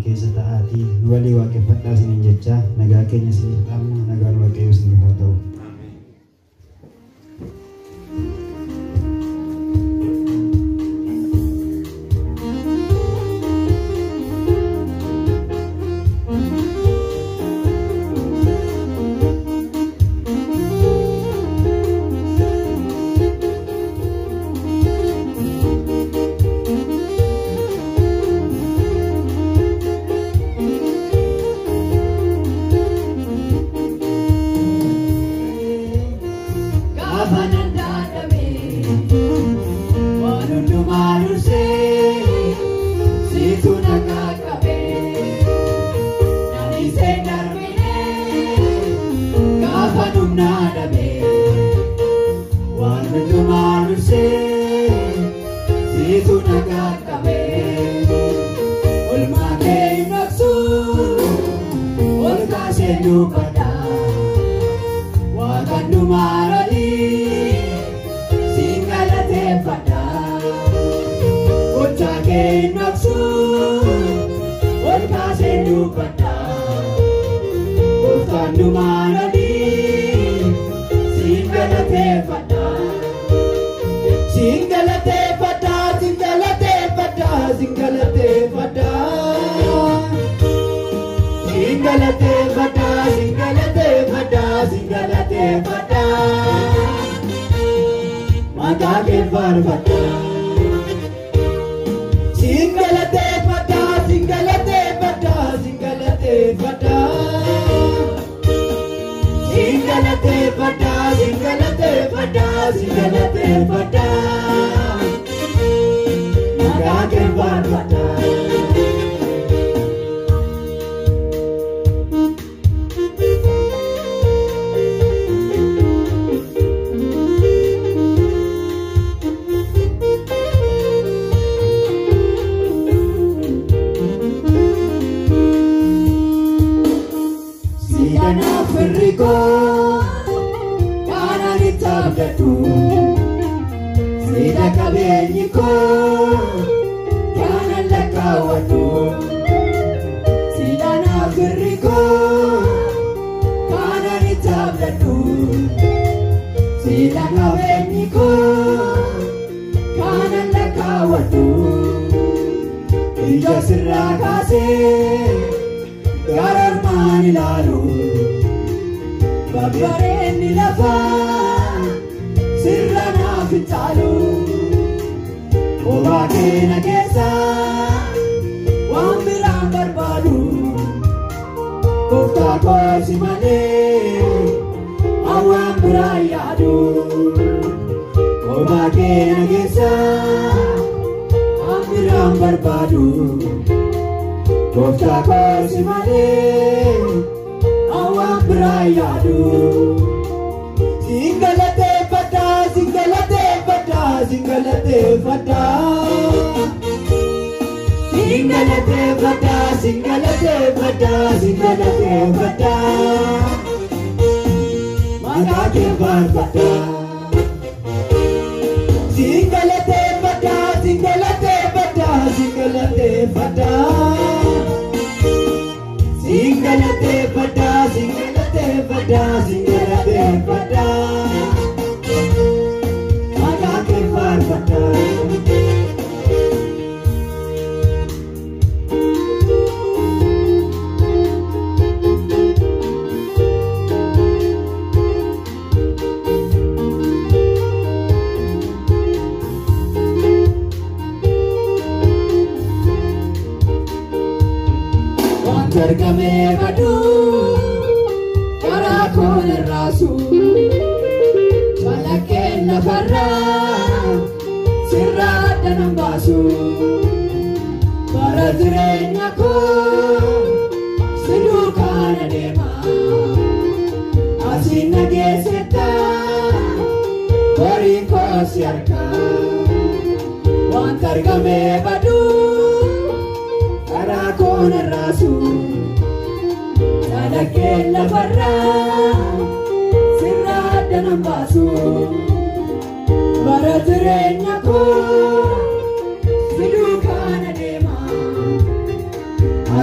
keessa ta'aatii nu walii waaqeffadhaa isiniin jecha nagaa keenya isiniif dhaamna. Nagaan Waaqayyoo isiniif haa ta'u.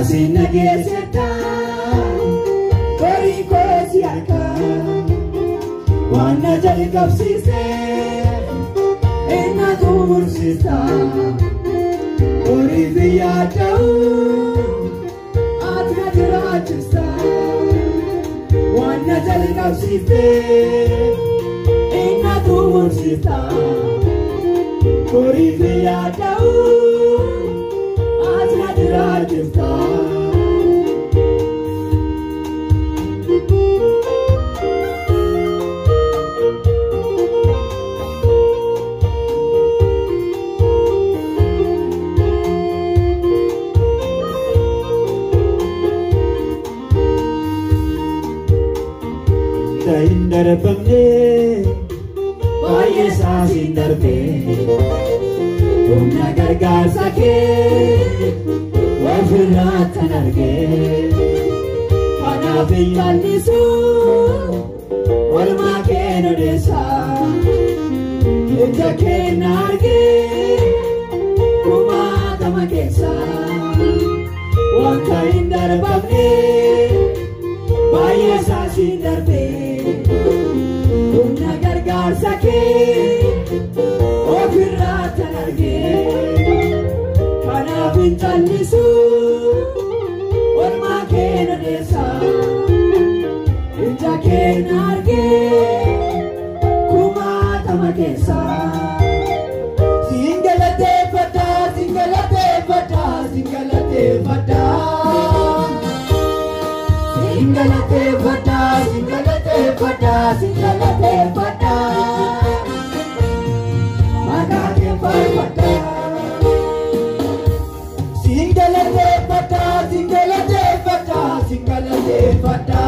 Sinageseta Koriko siaka Wana jali kapsise Ena tumursista Korivya tau Atna jirachista Wana jali kapsise Ena tumursista Korivya tau Atna jirachista Indar bangde, bayesa sindar pe, tumna gargar sake, wafirat narge, kana biyanisu, walma ke nodesa, jake narge, kuma tamakesa, wanta indar bangde, bayesa sindar pe. Sake Ofirrat narge Kana bintanisu Orma ke nadesa Inja ke narge Kuma tamakesa Singalate fata Singalate fata Singalate fata Singalate fata Singalate fata Singalate fata Singalate fata, singalate fata, singalate fata.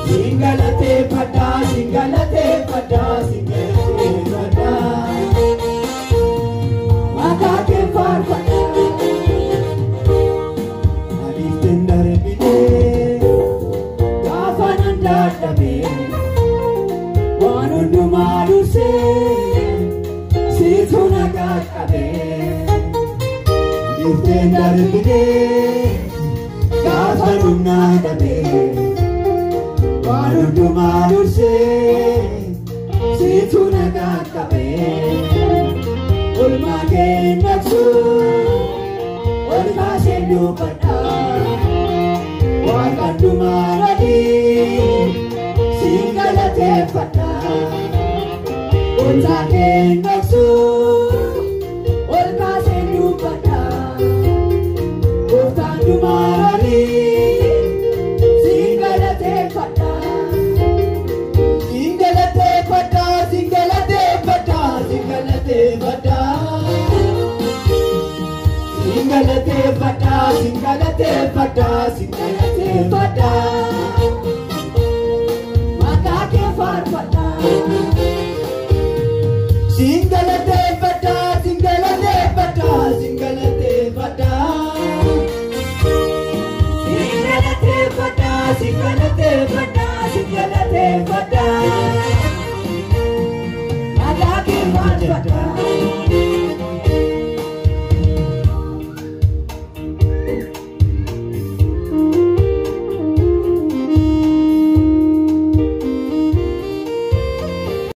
Singalate fata, singalate fata, singalate fata. Maka ke far fata. Alif tendar bide, kafananda tabe. Wanundu malu se, situna kakabe. Tendar bide, kafanunna tabe. Wanundu malu se, situna kakabe. Ulma ke naksu, ulma se nupata. Wakandu maradi, singalate fata. Ulma ke naksu, ulma se nupata. Wakandu maradi, singalate fata. Singalate fata, singalate fata, singalate fata. Singalate fata, singalate fata, singalate fata. Maka ke far fata. Singalate fata, singalate fata, singalate fata. Singalate fata, singalate fata, singalate fata. Maka ke far fata.